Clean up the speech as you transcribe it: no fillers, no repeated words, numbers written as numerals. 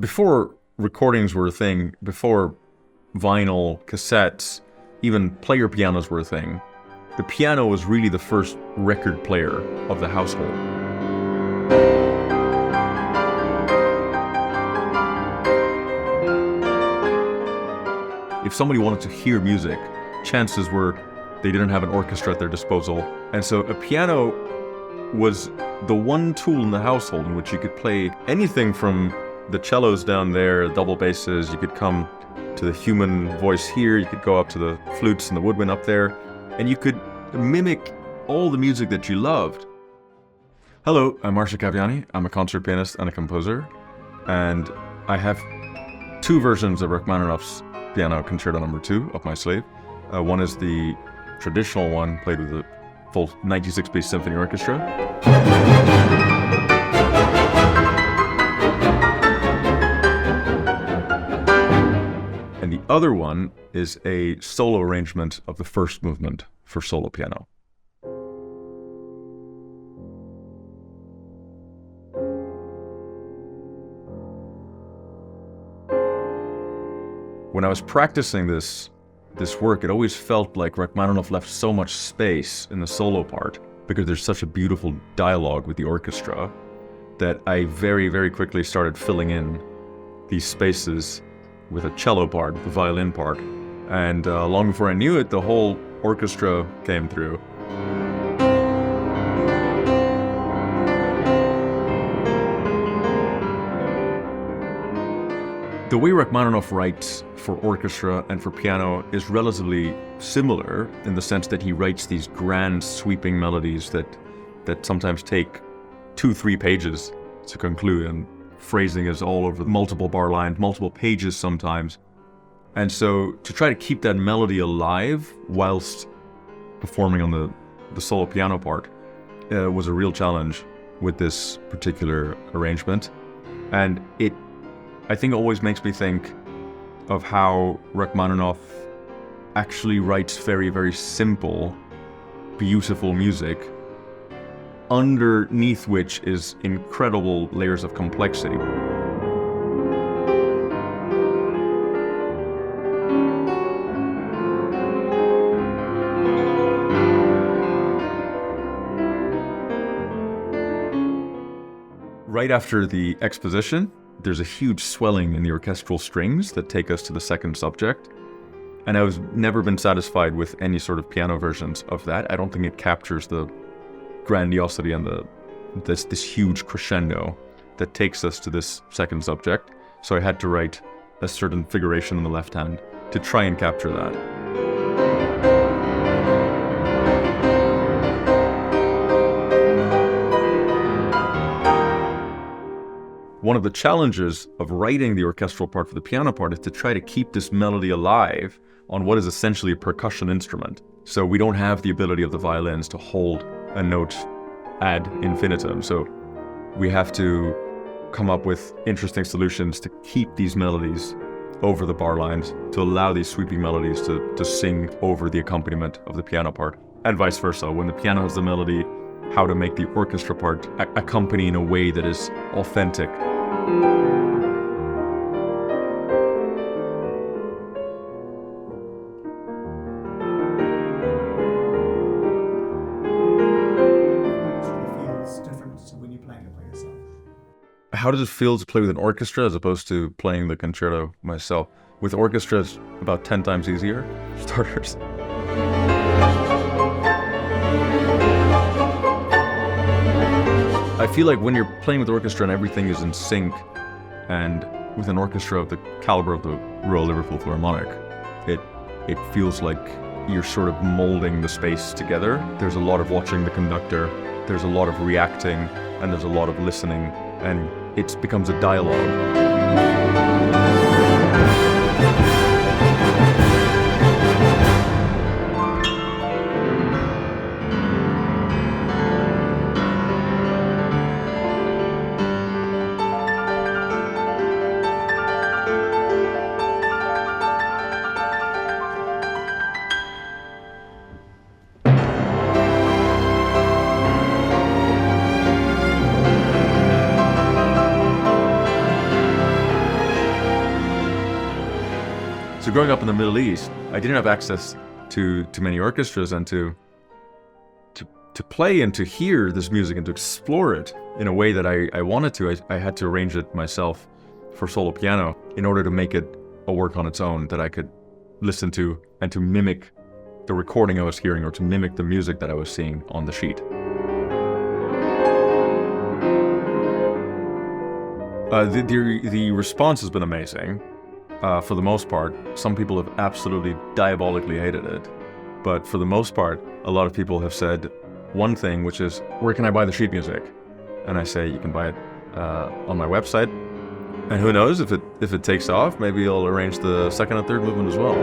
Before recordings were a thing, before vinyl, cassettes, even player pianos were a thing, the piano was really the first record player of the household. If somebody wanted to hear music, chances were they didn't have an orchestra at their disposal. And so a piano was the one tool in the household in which you could play anything from the cellos down there, double basses, you could come to the human voice here, you could go up to the flutes and the woodwind up there, and you could mimic all the music that you loved. Hello, I'm Arsha Kaviani. I'm a concert pianist and a composer, and I have two versions of Rachmaninoff's Piano Concerto No. 2 up my sleeve. One is the traditional one, played with a full 96-piece symphony orchestra. And the other one is a solo arrangement of the first movement for solo piano. When I was practicing this work, it always felt like Rachmaninoff left so much space in the solo part because there's such a beautiful dialogue with the orchestra that I very, very quickly started filling in these spaces with a cello part, the violin part. And long before I knew it, the whole orchestra came through. The way Rachmaninoff writes for orchestra and for piano is relatively similar in the sense that he writes these grand sweeping melodies that sometimes take 2-3 pages to conclude, and phrasing is all over multiple bar lines, multiple pages sometimes. And so to try to keep that melody alive whilst performing on the solo piano part was a real challenge with this particular arrangement. And it, I think, always makes me think of how Rachmaninoff actually writes very, very simple, beautiful music, underneath which is incredible layers of complexity. Right after the exposition, there's a huge swelling in the orchestral strings that take us to the second subject. And I've never been satisfied with any sort of piano versions of that. I don't think it captures the grandiosity and this huge crescendo that takes us to this second subject. So I had to write a certain figuration on the left hand to try and capture that. One of the challenges of writing the orchestral part for the piano part is to try to keep this melody alive on what is essentially a percussion instrument. So we don't have the ability of the violins to hold a note ad infinitum. So we have to come up with interesting solutions to keep these melodies over the bar lines, to allow these sweeping melodies to sing over the accompaniment of the piano part, and vice versa. When the piano has the melody, how to make the orchestra part accompany in a way that is authentic. How does it feel to play with an orchestra as opposed to playing the concerto myself? With orchestra, it's about 10 times easier, starters. I feel like when you're playing with orchestra and everything is in sync, and with an orchestra of the caliber of the Royal Liverpool Philharmonic, it feels like you're sort of molding the space together. There's a lot of watching the conductor, there's a lot of reacting, and there's a lot of listening, and it becomes a dialogue. So growing up in the Middle East, I didn't have access to many orchestras, and to play and to hear this music and to explore it in a way that I wanted to. I had to arrange it myself for solo piano in order to make it a work on its own that I could listen to and to mimic the recording I was hearing, or to mimic the music that I was seeing on the sheet. The response has been amazing. For the most part. Some people have absolutely diabolically hated it, but for the most part, a lot of people have said one thing, which is, where can I buy the sheet music? And I say, you can buy it on my website. And who knows, if it takes off, maybe I'll arrange the second and third movement as well.